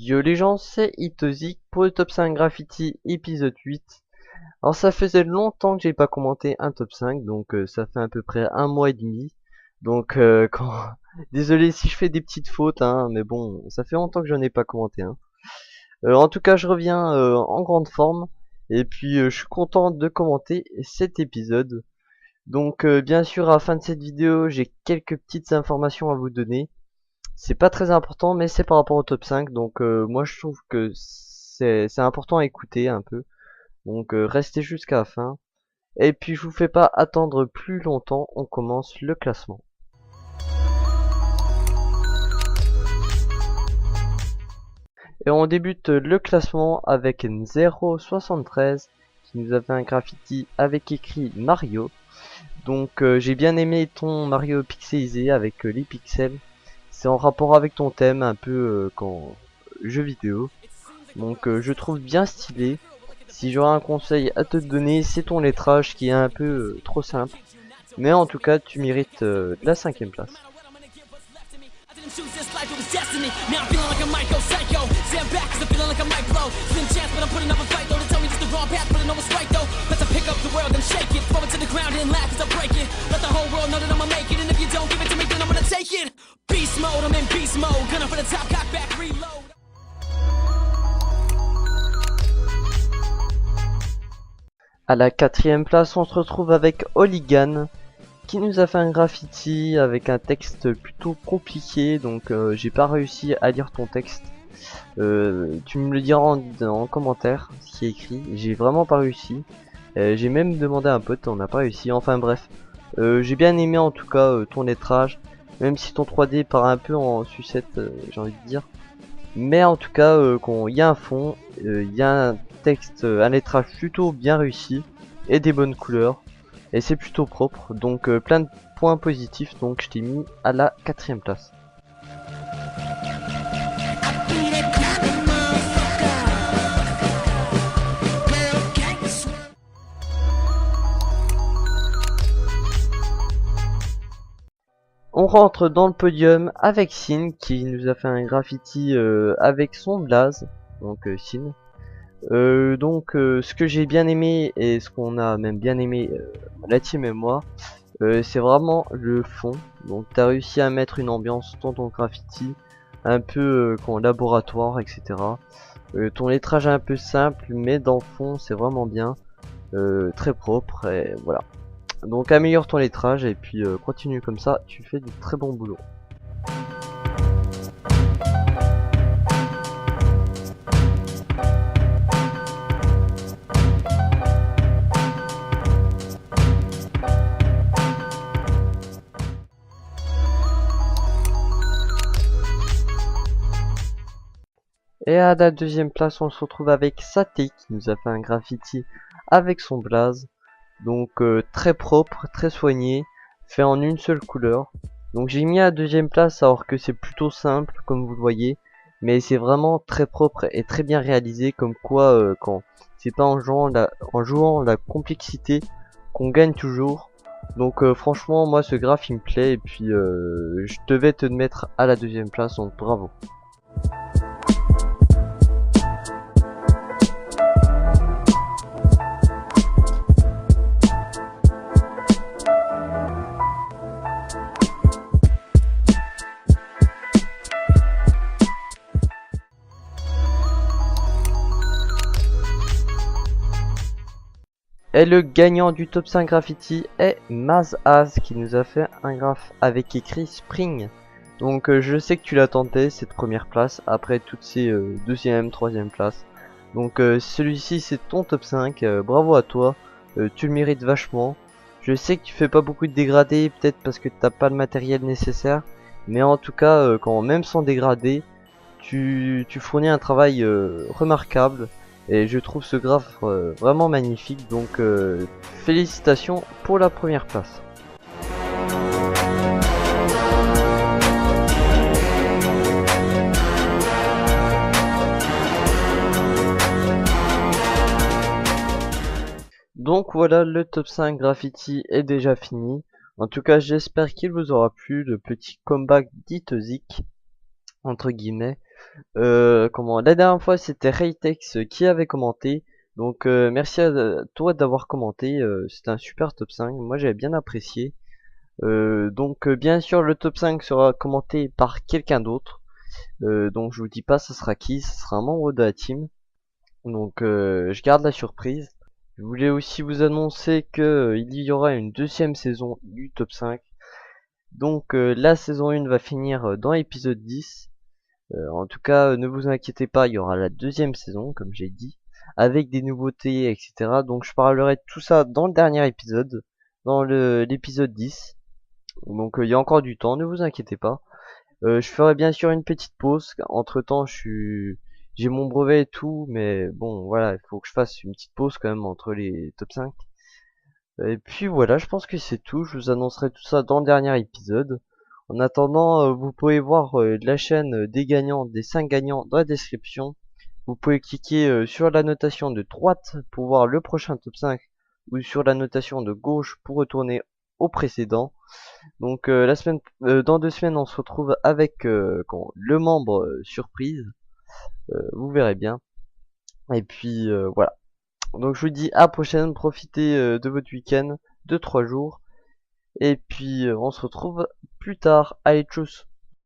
Yo les gens, c'est Itozik pour le top 5 graffiti épisode 8. Alors ça faisait longtemps que j'ai pas commenté un top 5, donc ça fait à peu près un mois et demi. Donc désolé si je fais des petites fautes, hein, mais bon, ça fait longtemps que j'en ai pas commenté un. En tout cas, je reviens en grande forme, et puis je suis content de commenter cet épisode. Donc bien sûr, à la fin de cette vidéo, j'ai quelques petites informations à vous donner. C'est pas très important, mais c'est par rapport au top 5, donc moi je trouve que c'est important à écouter un peu. Donc restez jusqu'à la fin. Et puis je vous fais pas attendre plus longtemps, on commence le classement. Et on débute le classement avec N073 qui nous a fait un graffiti avec écrit Mario. Donc j'ai bien aimé ton Mario pixelisé avec les pixels. C'est en rapport avec ton thème un peu quand jeu vidéo. Donc je trouve bien stylé. Si j'aurais un conseil à te donner, c'est ton lettrage qui est un peu trop simple. Mais en tout cas, tu mérites la 5ème place. À la 4ème place, on se retrouve avec Oligan qui nous a fait un graffiti avec un texte plutôt compliqué, donc j'ai pas réussi à lire ton texte. Tu me le diras en commentaire ce qui est écrit. J'ai vraiment pas réussi. J'ai même demandé à un pote, on n'a pas réussi. Enfin bref, j'ai bien aimé en tout cas ton lettrage, même si ton 3D part un peu en sucette, j'ai envie de dire. Mais en tout cas, quand il y a un fond, il y a un texte, un lettrage plutôt bien réussi et des bonnes couleurs. Et c'est plutôt propre, donc plein de points positifs, donc je t'ai mis à la 4ème place. On rentre dans le podium avec Sin qui nous a fait un graffiti avec son blaze, donc Sin. Ce que j'ai bien aimé et ce qu'on a même bien aimé la team et moi, c'est vraiment le fond. Donc t'as réussi à mettre une ambiance dans ton graffiti, un peu laboratoire, etc. Ton lettrage est un peu simple, mais dans le fond c'est vraiment bien, très propre et voilà. Donc améliore ton lettrage et puis continue comme ça, tu fais du très bon boulot. Et à la 2ème place, on se retrouve avec Saté qui nous a fait un graffiti avec son blaze. Donc très propre, très soigné, fait en une seule couleur. Donc j'ai mis à la 2ème place alors que c'est plutôt simple comme vous le voyez. Mais c'est vraiment très propre et très bien réalisé, comme quoi quand c'est pas en jouant la complexité qu'on gagne toujours. Donc franchement moi ce graphe il me plaît et puis je devais te mettre à la 2ème place, donc bravo. Et le gagnant du top 5 graffiti est Mazaz qui nous a fait un graphe avec écrit Spring. Donc je sais que tu l'as tenté cette première place après toutes ces 2ème, 3ème places. Donc celui-ci c'est ton top 5, bravo à toi, tu le mérites vachement. Je sais que tu fais pas beaucoup de dégradés, peut-être parce que t'as pas le matériel nécessaire. Mais en tout cas, même sans dégradé, tu fournis un travail remarquable. Et je trouve ce graphe vraiment magnifique, donc félicitations pour la première place. Donc voilà, le top 5 graffiti est déjà fini. En tout cas, j'espère qu'il vous aura plu, le petit comeback d'Itozik, entre guillemets. Comment la dernière fois c'était Raytex qui avait commenté. Donc merci à toi d'avoir commenté. C'était un super top 5. Moi j'avais bien apprécié. Donc bien sûr le top 5 sera commenté par quelqu'un d'autre. Donc je vous dis pas ça sera qui, ça sera un membre de la team. Donc je garde la surprise. Je voulais aussi vous annoncer que il y aura une deuxième saison du top 5. Donc la saison 1 va finir dans l'épisode 10. En tout cas, ne vous inquiétez pas, il y aura la deuxième saison, comme j'ai dit, avec des nouveautés, etc. Donc je parlerai de tout ça dans le dernier épisode, dans l'épisode 10. Donc il y a encore du temps, ne vous inquiétez pas. Je ferai bien sûr une petite pause. Entre temps, j'ai mon brevet et tout, mais bon, voilà, il faut que je fasse une petite pause quand même entre les top 5. Et puis voilà, je pense que c'est tout. Je vous annoncerai tout ça dans le dernier épisode. En attendant, vous pouvez voir la chaîne des gagnants, des 5 gagnants dans la description. Vous pouvez cliquer sur la notation de droite pour voir le prochain top 5 ou sur la notation de gauche pour retourner au précédent. Donc dans 2 semaines, on se retrouve avec le membre surprise. Vous verrez bien. Et puis voilà. Donc je vous dis à la prochaine. Profitez de votre week-end de 3 jours. Et puis on se retrouve plus tard. Allez, tchuss.